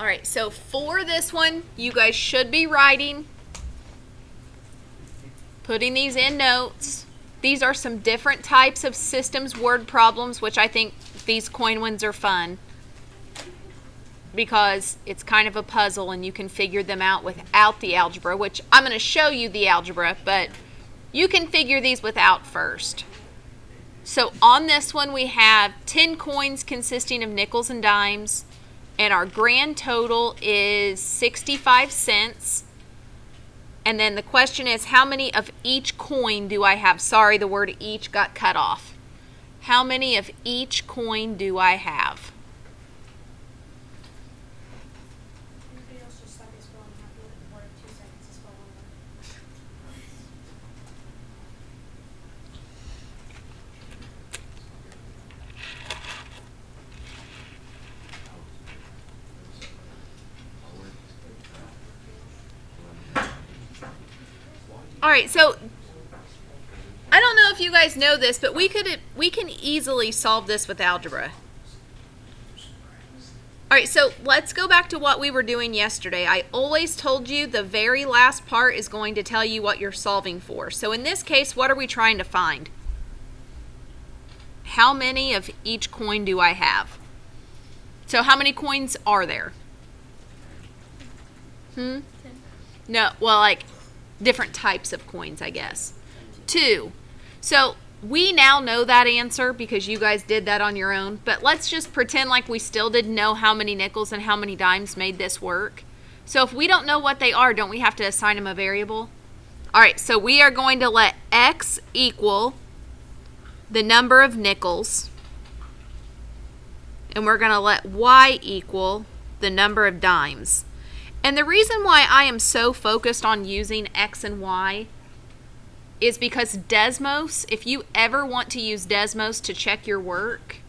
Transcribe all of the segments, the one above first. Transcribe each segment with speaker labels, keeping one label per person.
Speaker 1: All right, so for this one, you guys should be writing, putting these in notes. These are some different types of systems word problems, which I think these coin ones are fun because it's kind of a puzzle and you can figure them out without the algebra, which I'm going to show you the algebra, but you can figure these without first. So on this one, we have 10 coins consisting of nickels and dimes, and our grand total is 65 cents. And then the question is, how many of each coin do I have? Sorry, the word each got cut off. How many of each coin do I have?
Speaker 2: Everybody else just started spelling happy with the word 2 seconds to spell one word.
Speaker 1: All right, so I don't know if you guys know this, but we can easily solve this with algebra. All right, so let's go back to what we were doing yesterday. I always told you the very last part is going to tell you what you're solving for. So in this case, what are we trying to find? How many of each coin do I have? So how many coins are there? No, well, like different types of coins, I guess. 2. So we now know that answer because you guys did that on your own, but let's just pretend like we still didn't know how many nickels and how many dimes made this work. So if we don't know what they are, don't we have to assign them a variable? All right, so we are going to let x equal the number of nickels, and we're going to let y equal the number of dimes. And the reason why I am so focused on using x and y is because Desmos, if you ever want to use Desmos to check your work,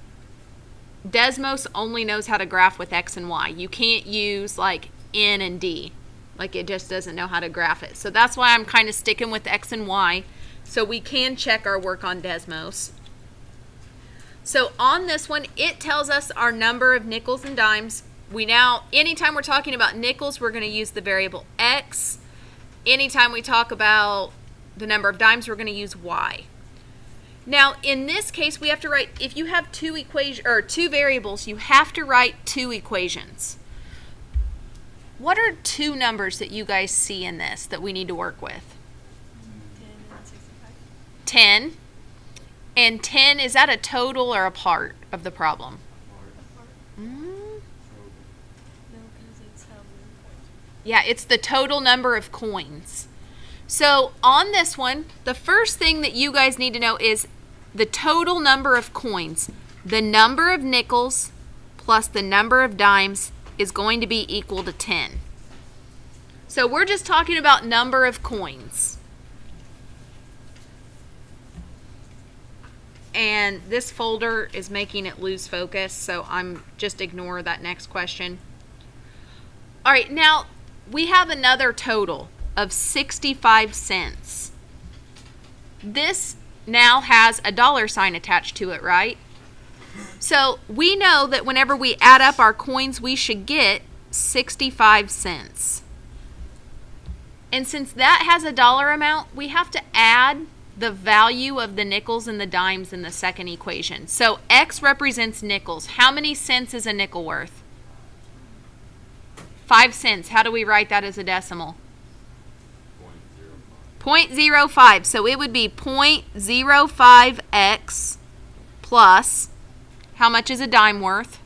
Speaker 1: Desmos only knows how to graph with x and y. You can't use like n and d. Like it just doesn't know how to graph it. So that's why I'm kind of sticking with x and y so we can check our work on Desmos. So on this one, it tells us our number of nickels and dimes. We now, anytime we're talking about nickels, we're going to use the variable x. Anytime we talk about the number of dimes, we're going to use y. Now, in this case, we have to write, if you have two variables, you have to write 2 equations. What are 2 numbers that you guys see in this that we need to work with?
Speaker 2: 10 and 65.
Speaker 1: 10. And 10, is that a total or a part of the problem?
Speaker 2: No, because it's how many points.
Speaker 1: Yeah, it's the total number of coins. So on this one, the first thing that you guys need to know is the total number of coins. The number of nickels plus the number of dimes is going to be equal to 10. So we're just talking about number of coins. And this folder is making it lose focus, so I'm just ignore that next question. All right, now we have another total of 65 cents. This now has a dollar sign attached to it, right? So we know that whenever we add up our coins, we should get 65 cents. And since that has a dollar amount, we have to add the value of the nickels and the dimes in the second equation. So x represents nickels. How many cents is a nickel worth? 5 cents. How do we write that as a decimal? 0.05. So it would be 0.05x plus, how much is a dime worth?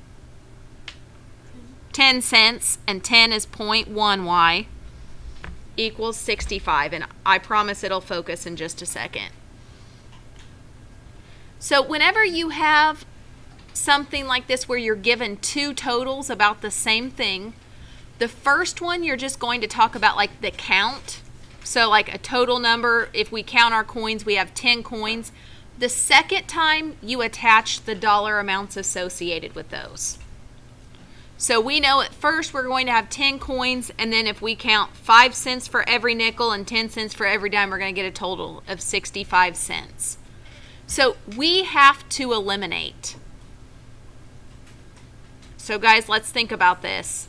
Speaker 1: 10 cents, and 10 is 0.1y equals 65. And I promise it'll focus in just a second. So whenever you have something like this where you're given 2 totals about the same thing, the first one you're just going to talk about like the count. So like a total number, if we count our coins, we have 10 coins. The second time you attach the dollar amounts associated with those. So we know at first we're going to have 10 coins, and then if we count 5 cents for every nickel and 10 cents for every dime, we're going to get a total of 65 cents. So we have to eliminate. So guys, let's think about this.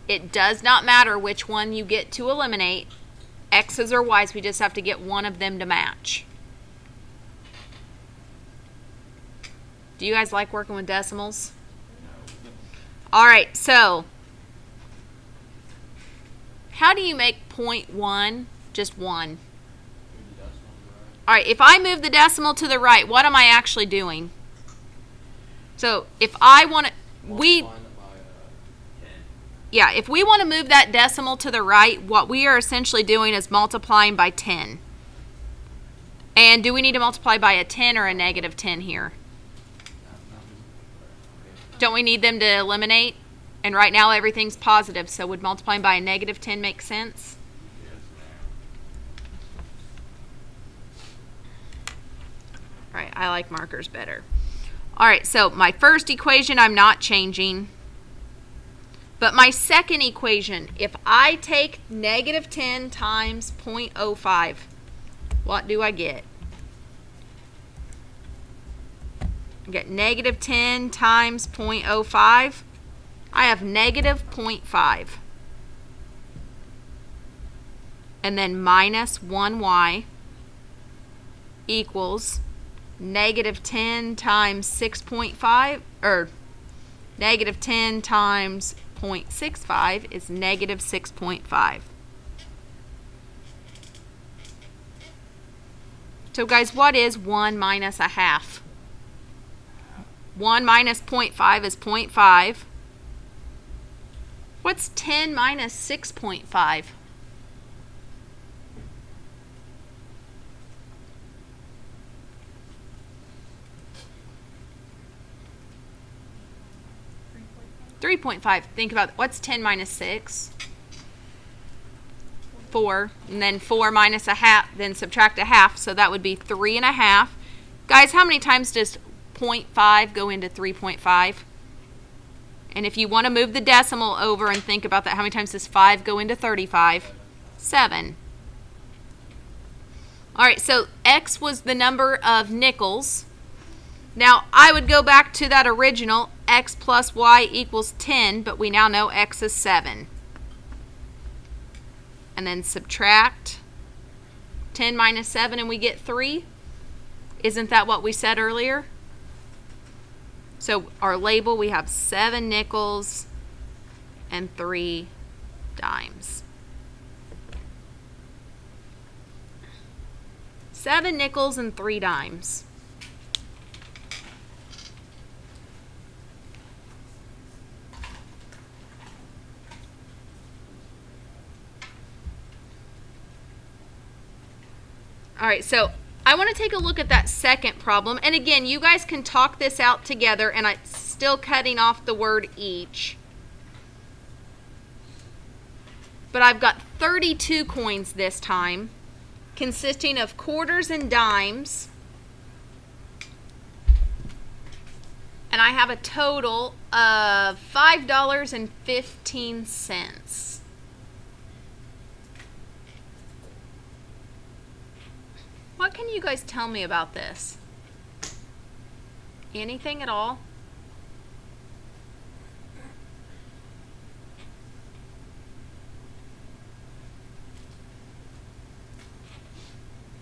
Speaker 1: It does not matter which one you get to eliminate, X's or Y's, we just have to get one of them to match. Do you guys like working with decimals? All right, so how do you make 0.1 just 1? All right, if I move the decimal to the right, what am I actually doing? So if I want to, if we want to move that decimal to the right, what we are essentially doing is multiplying by 10. And do we need to multiply by a 10 or a negative 10 here? Don't we need them to eliminate? And right now everything's positive, so would multiplying by a negative 10 make sense? All right, I like markers better. All right, so my first equation I'm not changing. But my second equation, if I take negative 10 times 0.05, what do I get? I get negative 10 times 0.05. I have negative 0.5. And then minus 1y equals negative 10 times 6.5, or negative 10 times 0.65 is negative 6.5. So guys, what is 1 minus a half? 1 minus 0.5 is 0.5. What's 10 minus 6.5? $3.5. Think about what's 10 minus 6? 4. And then 4 minus a half, then subtract a half, so that would be 3.5. Guys, how many times does 0.5 go into 3.5? And if you want to move the decimal over and think about that, how many times does 5 go into 35? 7. All right, so X was the number of nickels. Now, I would go back to that original, X plus Y equals 10, but we now know X is 7. And then subtract 10 minus 7 and we get 3. Isn't that what we said earlier? So our label, we have 7 nickels and 3 dimes. 7 nickels and 3 dimes. All right, so I want to take a look at that second problem. And again, you guys can talk this out together, and I'm still cutting off the word each. But I've got 32 coins this time, consisting of quarters and dimes. And I have a total of $5.15. What can you guys tell me about this? Anything at all?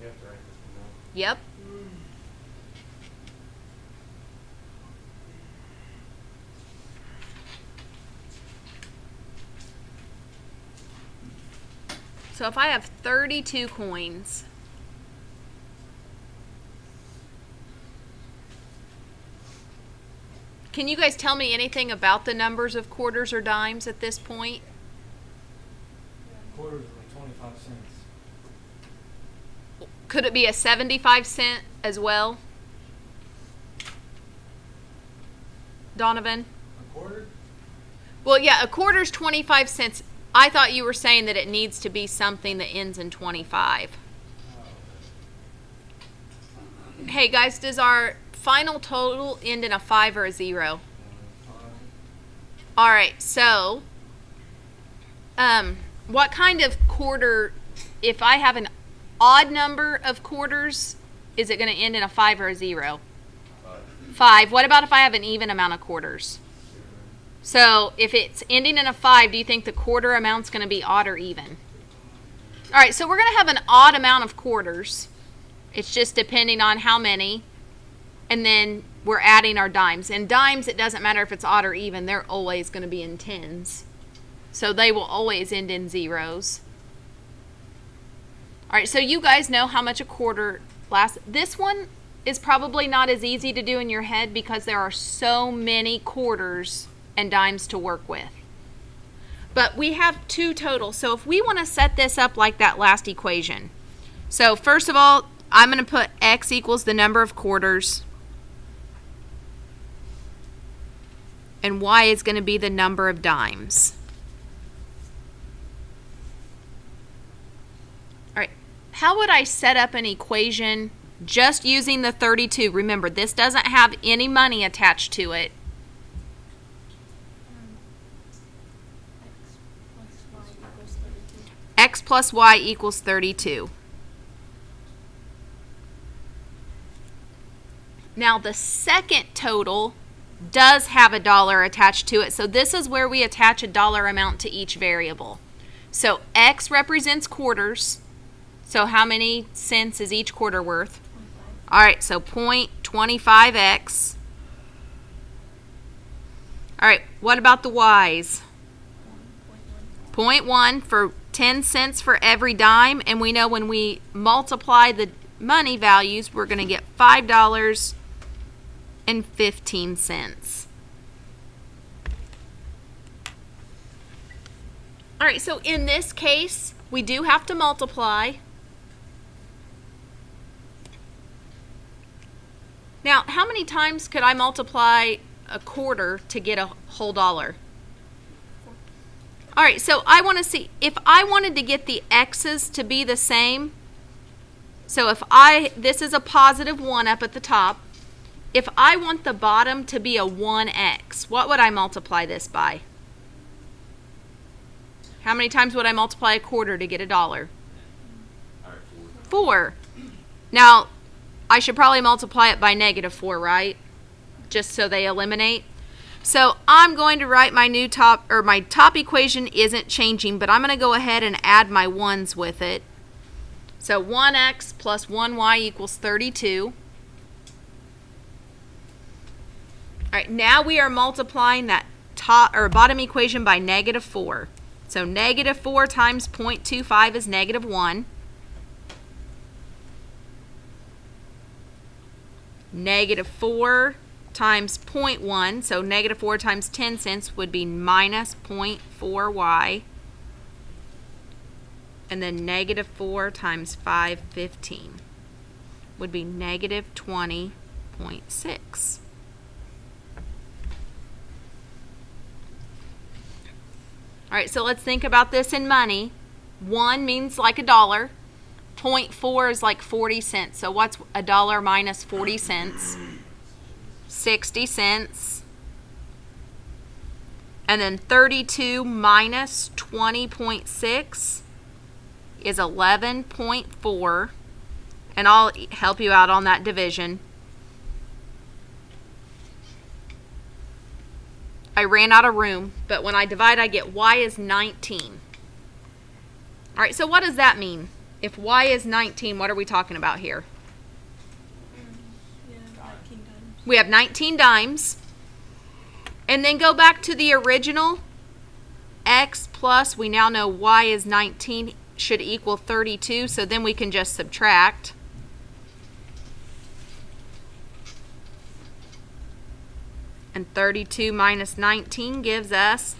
Speaker 3: You have to write this one down.
Speaker 1: Yep. So if I have 32 coins, can you guys tell me anything about the numbers of quarters or dimes at this point?
Speaker 3: Quarters are like 25 cents.
Speaker 1: Could it be a 75-cent as well? Donovan?
Speaker 3: A quarter?
Speaker 1: Well, yeah, a quarter's 25 cents. I thought you were saying that it needs to be something that ends in 25. Hey, guys, does our final total end in a 5 or a 0? All right, so what kind of quarter, if I have an odd number of quarters, is it going to end in a 5 or a 0? 5. What about if I have an even amount of quarters? So if it's ending in a 5, do you think the quarter amount's going to be odd or even? All right, so we're going to have an odd amount of quarters. It's just depending on how many. And then we're adding our dimes. And dimes, it doesn't matter if it's odd or even. They're always going to be in tens. So they will always end in zeros. All right, so you guys know how much a quarter lasts. This one is probably not as easy to do in your head because there are so many quarters and dimes to work with. But we have 2 total. So if we want to set this up like that last equation. So first of all, I'm going to put x equals the number of quarters. And y is going to be the number of dimes. All right, how would I set up an equation just using the 32? Remember, this doesn't have any money attached to it. X plus y equals 32. Now the second total does have a dollar attached to it, so this is where we attach a dollar amount to each variable. So X represents quarters, so how many cents is each quarter worth? All right, so 0.25x. All right, what about the Y's? 0.1 for 10 cents for every dime, and we know when we multiply the money values, we're going to get $5.15. All right, so in this case, we do have to multiply. Now, how many times could I multiply a quarter to get a whole dollar? All right, so I want to see, if I wanted to get the x's to be the same, so if this is a positive 1 up at the top, if I want the bottom to be a 1x, what would I multiply this by? How many times would I multiply a quarter to get a dollar? 4. Now, I should probably multiply it by -4, right? Just so they eliminate. So I'm going to write my new top equation isn't changing, but I'm going to go ahead and add my 1's with it. So 1x plus 1y equals 32. All right, now we are multiplying that bottom equation by -4. So -4 times 0.25 is -1. -4 times 0.1, so -4 times 10 cents would be minus 0.4y. And then -4 times 5.15 would be -20.6. All right, so let's think about this in money. 1 means like a dollar. 0.4 is like 40 cents. So what's a dollar minus 40 cents? 60 cents. And then 32 minus 20.6 is 11.4. And I'll help you out on that division. I ran out of room, but when I divide, I get y is 19. All right, so what does that mean? If y is 19, what are we talking about here?
Speaker 2: Yeah, 19 times.
Speaker 1: We have 19 dimes. And then go back to the original. X plus, we now know y is 19, should equal 32, so then we can just subtract. And 32 minus 19 gives us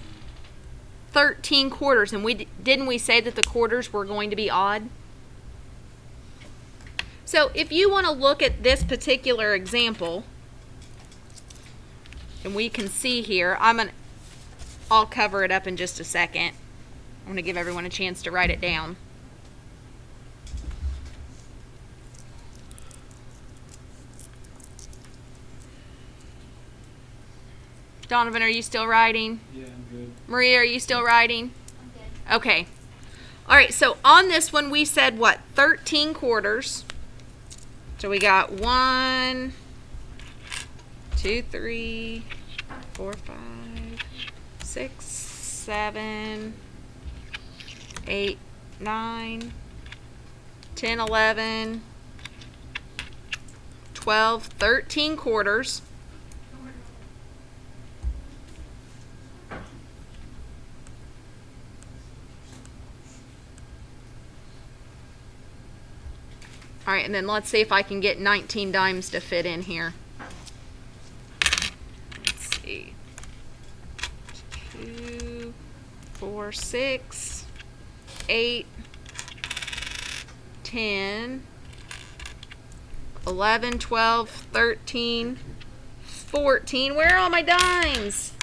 Speaker 1: 13 quarters. And didn't we say that the quarters were going to be odd? So if you want to look at this particular example, and we can see here, I'll cover it up in just a second. I'm going to give everyone a chance to write it down. Donovan, are you still writing?
Speaker 3: Yeah, I'm good.
Speaker 1: Maria, are you still writing?
Speaker 2: I'm good.
Speaker 1: Okay. All right, so on this one we said what? 13 quarters. So we got 1, 2, 3, 4, 5, 6, 7, 8, 9, 10, 11, 12, 13 quarters. All right, and then let's see if I can get 19 dimes to fit in here. Let's see. 2, 4, 6, 8, 10, 11, 12, 13, 14. Where are all my dimes?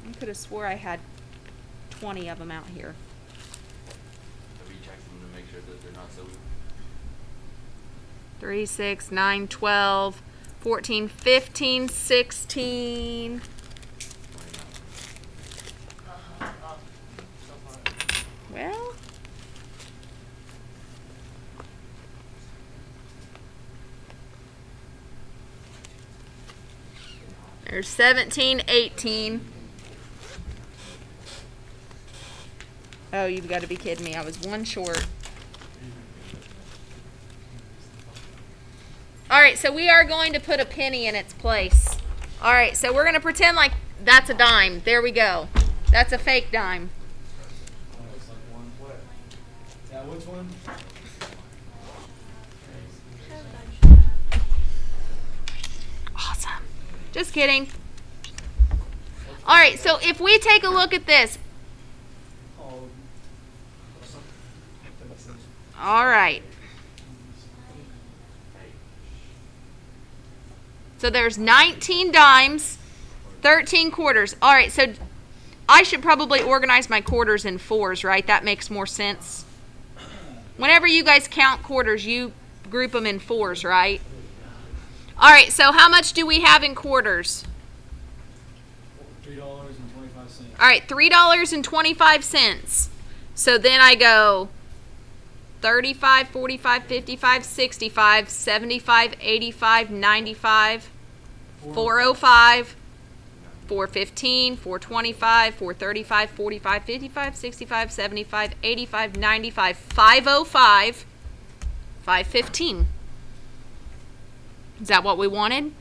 Speaker 1: I could have swore I had 20 of them out here.
Speaker 4: Have you checked them to make sure that they're not silver?
Speaker 1: 3, 6, 9, 12, 14, 15, 16. Well, there's 17, 18. Oh, you've got to be kidding me. I was one short. All right, so we are going to put a penny in its place. All right, so we're going to pretend like that's a dime. There we go. That's a fake dime.
Speaker 3: Oh, looks like one. What? Yeah, which one?
Speaker 1: Awesome. Just kidding. All right, so if we take a look at this.
Speaker 3: Oh.
Speaker 1: All right. So there's 19 dimes, 13 quarters. All right, so I should probably organize my quarters in fours, right? That makes more sense. Whenever you guys count quarters, you group them in fours, right? All right, so how much do we have in quarters?
Speaker 3: $3.25.
Speaker 1: All right, $3.25. So then I go 35, 45, 55, 65, 75, 85, 95, 405, 415, 425, 435, 45, 55, 65, 75, 85, 95, 505, 515. Is that what we wanted?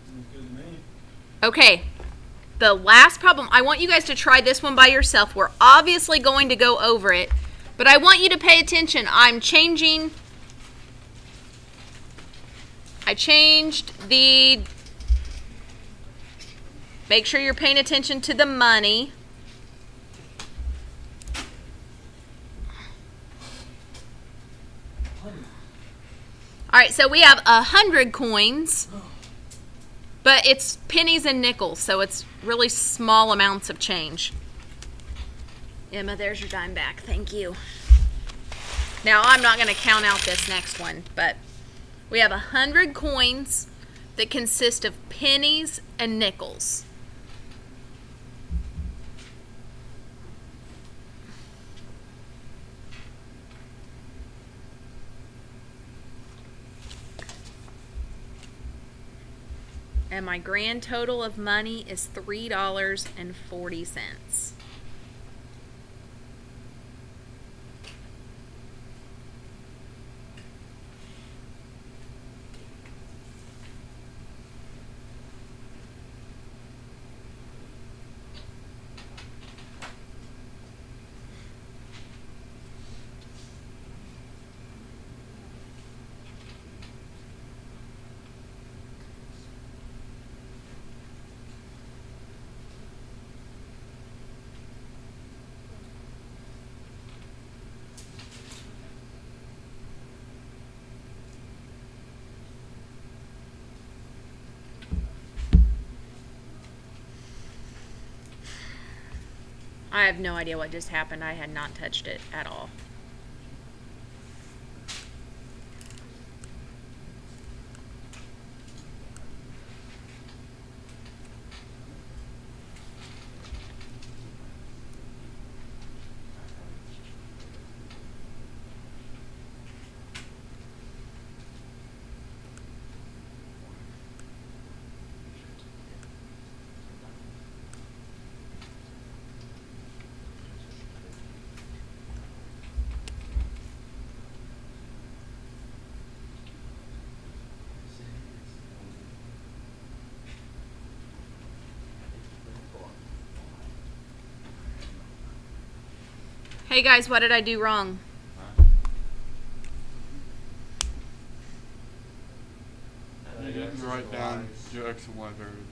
Speaker 3: Sounds good to me.
Speaker 1: Okay. The last problem, I want you guys to try this one by yourself. We're obviously going to go over it, but I want you to pay attention. I changed the, make sure you're paying attention to the money. All right, so we have 100 coins, but it's pennies and nickels, so it's really small amounts of change. Emma, there's your dime back. Thank you. Now, I'm not going to count out this next one, but we have 100 coins that consist of pennies and nickels. And my grand total of money is $3.40. I have no idea what just happened. I had not touched it at all. Hey guys, what did I do wrong?
Speaker 4: Huh?
Speaker 3: You
Speaker 5: Write down your X and Y variables.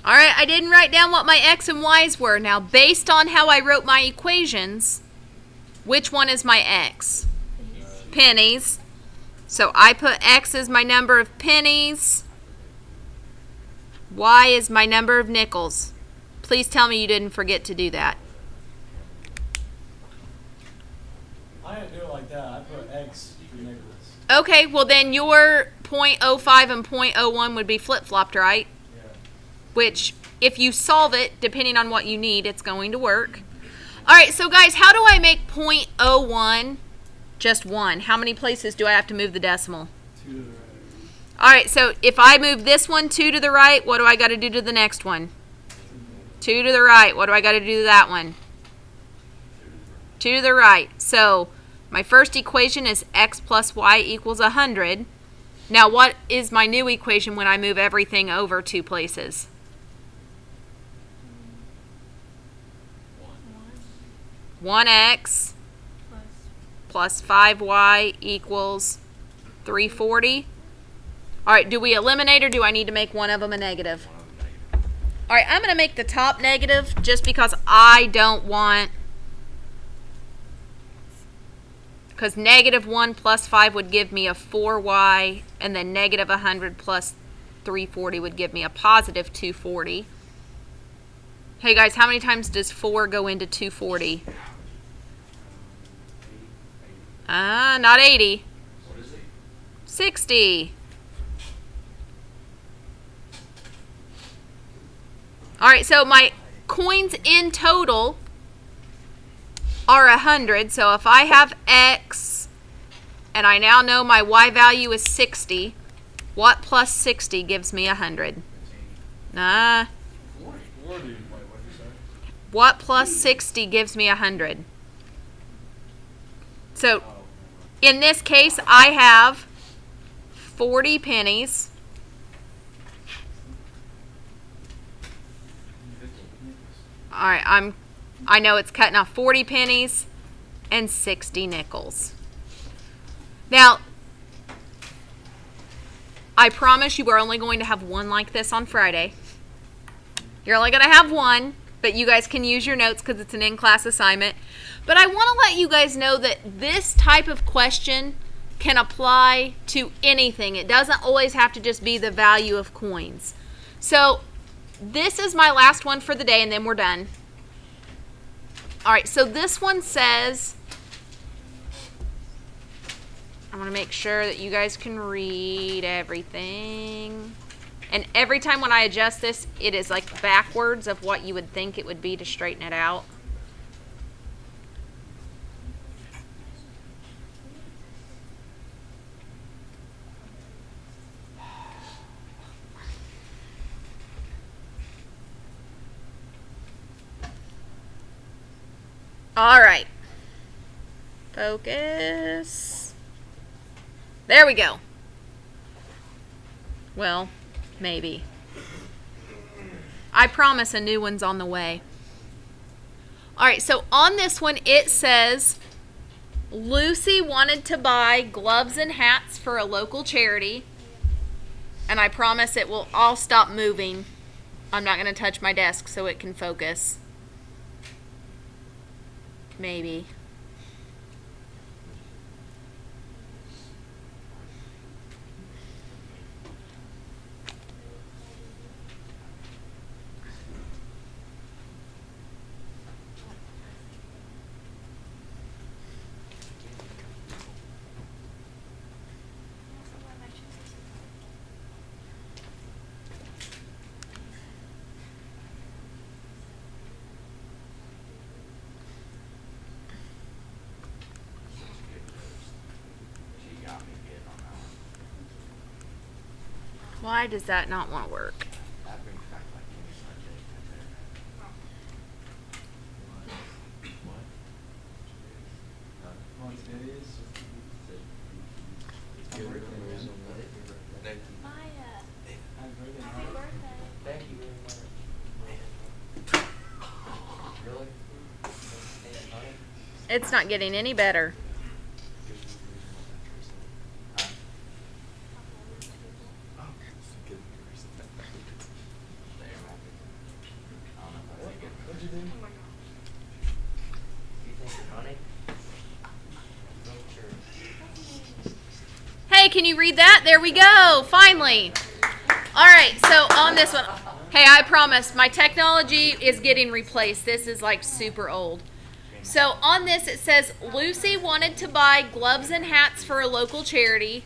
Speaker 1: All right, I didn't write down what my X and Y's were. Now, based on how I wrote my equations, which one is my X? Pennies. So I put X as my number of pennies. Y is my number of nickels. Please tell me you didn't forget to do that.
Speaker 3: I didn't do it like that. I put X for nickels.
Speaker 1: Okay, well then your .05 and .01 would be flip-flopped, right?
Speaker 3: Yeah.
Speaker 1: Which, if you solve it, depending on what you need, it's going to work. All right, so guys, how do I make .01 just 1? How many places do I have to move the decimal?
Speaker 3: 2 to the right.
Speaker 1: All right, so if I move this one 2 to the right, what do I got to do to the next one? 2 to the right. What do I got to do to that one? 2 to the right. So my first equation is x plus y equals 100. Now what is my new equation when I move everything over 2 places? 1x plus 5y equals 340. All right, do we eliminate or do I need to make one of them a negative?
Speaker 4: One of them negative.
Speaker 1: All right, I'm going to make the top negative just because I don't want, because -1 plus 5 would give me a 4y, and then -100 plus 340 would give me a positive 240. Hey guys, how many times does 4 go into 240? Not 80.
Speaker 4: What is it?
Speaker 1: 60. All right, so my coins in total are 100. So if I have X and I now know my Y value is 60, what plus 60 gives me 100? Nah.
Speaker 5: 40.
Speaker 3: Wait, what'd you say?
Speaker 1: What plus 60 gives me 100? So in this case, I have 40 pennies. All right, I know it's cutting off 40 pennies and 60 nickels. Now, I promise you we're only going to have one like this on Friday. You're only going to have one, but you guys can use your notes because it's an in-class assignment. But I want to let you guys know that this type of question can apply to anything. It doesn't always have to just be the value of coins. So this is my last one for the day, and then we're done. All right, so this one says, I want to make sure that you guys can read everything. And every time when I adjust this, it is like backwards of what you would think it would be to straighten it out. All right. Focus. There we go. Well, maybe. I promise a new one's on the way. All right, so on this one, it says Lucy wanted to buy gloves and hats for a local charity. And I promise it will all stop moving. I'm not going to touch my desk so it can focus. Maybe.
Speaker 4: She got me good on that one.
Speaker 1: Why does that not want to work?
Speaker 4: That brings back like any Sunday. What?
Speaker 3: Oh, today is.
Speaker 2: Maya,
Speaker 3: Happy birthday,
Speaker 2: happy
Speaker 3: Maya.
Speaker 2: birthday.
Speaker 4: Thank you very much. Really?
Speaker 1: It's not getting any better.
Speaker 3: What'd you do?
Speaker 6: You think you're funny?
Speaker 1: Hey, can you read that? There we go. Finally. All right, so on this one, hey, I promise my technology is getting replaced. This is like super old. So on this, it says Lucy wanted to buy gloves and hats for a local charity,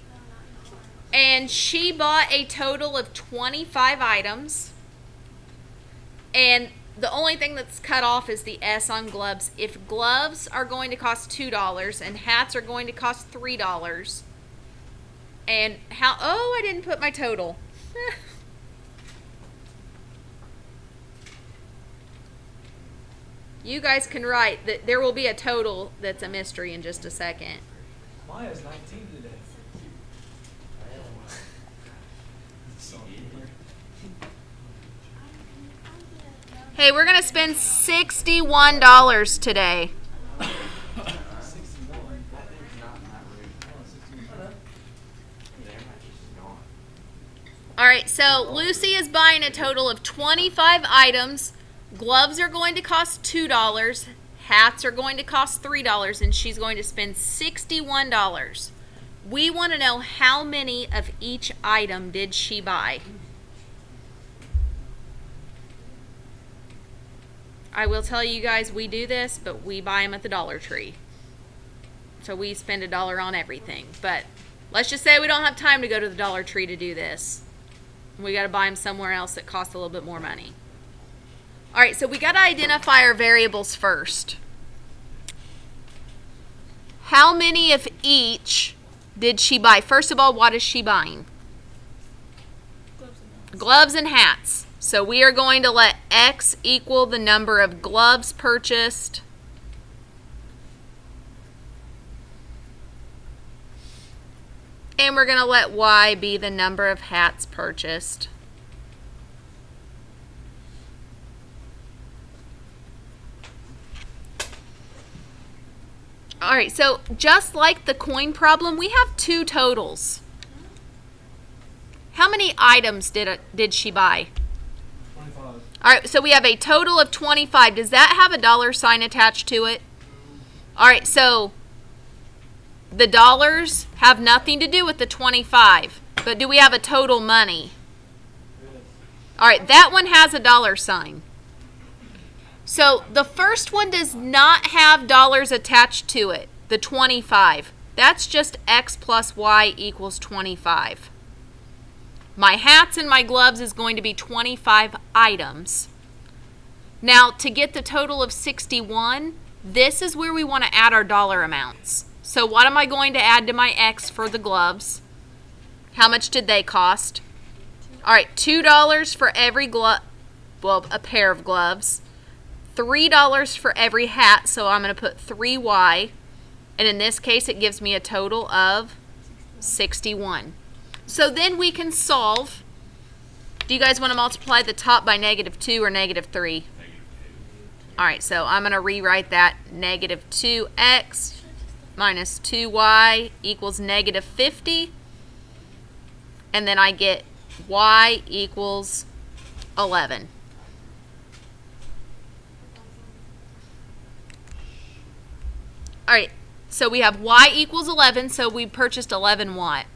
Speaker 1: and she bought a total of 25 items. And the only thing that's cut off is the S on gloves. If gloves are going to cost $2 and hats are going to cost $3, and how? Oh, I didn't put my total. You guys can write that there will be a total that's a mystery in just a second.
Speaker 3: Maya's 19 today.
Speaker 1: Hey, we're going to spend $61 today.
Speaker 3: 61.
Speaker 1: All right, so Lucy is buying a total of 25 items. Gloves are going to cost $2. Hats are going to cost $3, and she's going to spend $61. We want to know how many of each item did she buy. I will tell you guys we do this, but we buy them at the Dollar Tree. So we spend $1 on everything. But let's just say we don't have time to go to the Dollar Tree to do this. We got to buy them somewhere else that costs a little bit more money. All right, so we got to identify our variables first. How many of each did she buy? First of all, what is she buying? Gloves and hats. So we are going to let X equal the number of gloves purchased. And we're going to let Y be the number of hats purchased. All right, so just like the coin problem, we have two totals. How many items did she buy?
Speaker 3: 25.
Speaker 1: All right, so we have a total of 25. Does that have a dollar sign attached to it? All right, so the dollars have nothing to do with the 25, but do we have a total money?
Speaker 3: Yes.
Speaker 1: All right, that one has a dollar sign. So the first one does not have dollars attached to it, the 25. That's just X plus Y equals 25. My hats and my gloves is going to be 25 items. Now, to get the total of 61, this is where we want to add our dollar amounts. So what am I going to add to my X for the gloves? How much did they cost? All right, $2 for every glove, well, a pair of gloves. $3 for every hat, so I'm going to put 3Y. And in this case, it gives me a total of 61. So then we can solve. Do you guys want to multiply the top by -2 or -3? All right, so I'm going to rewrite that. -2x minus 2y equals -50. And then I get y equals 11. All right, so we have y equals 11, so we purchased 11 what?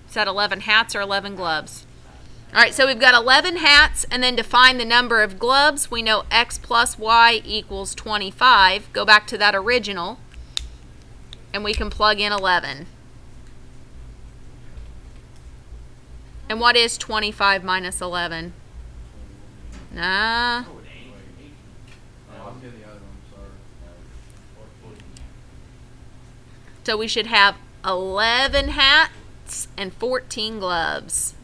Speaker 1: Is that 11 hats or 11 gloves? All right, so we've got 11 hats, and then to find the number of gloves, we know x plus y equals 25. Go back to that original, and we can plug in 11. And what is 25 minus 11? Nah.
Speaker 5: No, I'm getting the other one, sorry.
Speaker 1: So we should have 11 hats and 14 gloves.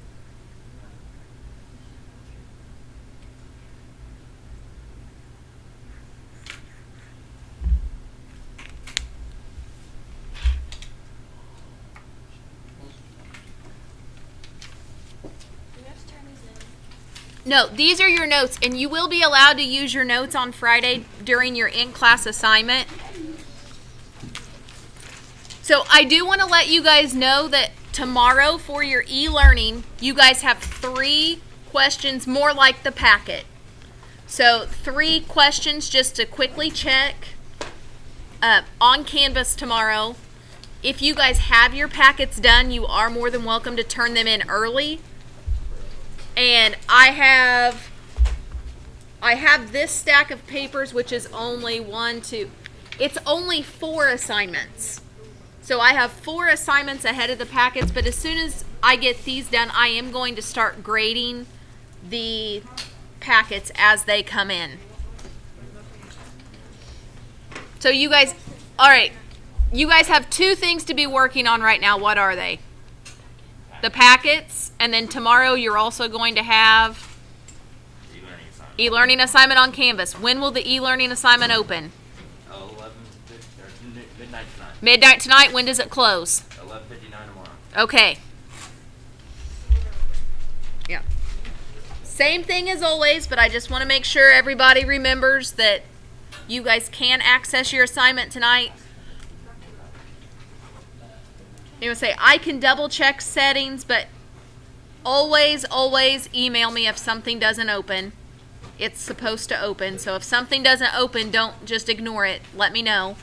Speaker 2: Do we have to turn these in?
Speaker 1: No, these are your notes, and you will be allowed to use your notes on Friday during your in-class assignment. So I do want to let you guys know that tomorrow for your e-learning, you guys have 3 questions more like the packet. So 3 questions just to quickly check on Canvas tomorrow. If you guys have your packets done, you are more than welcome to turn them in early. And I have this stack of papers, which is only it's only 4 assignments. So I have 4 assignments ahead of the packets, but as soon as I get these done, I am going to start grading the packets as they come in. So you guys, all right, you guys have 2 things to be working on right now. What are they? The packets, and then tomorrow you're also going to have
Speaker 4: E-learning assignment.
Speaker 1: e-learning assignment on Canvas. When will the e-learning assignment open?
Speaker 4: 11:50 or midnight tonight.
Speaker 1: Midnight tonight. When does it close?
Speaker 4: 11:59 tomorrow.
Speaker 1: Okay. Yeah. Same thing as always, but I just want to make sure everybody remembers that you guys can access your assignment tonight. You would say, I can double check settings, but always email me if something doesn't open. It's supposed to open. So if something doesn't open, don't just ignore it. Let me know.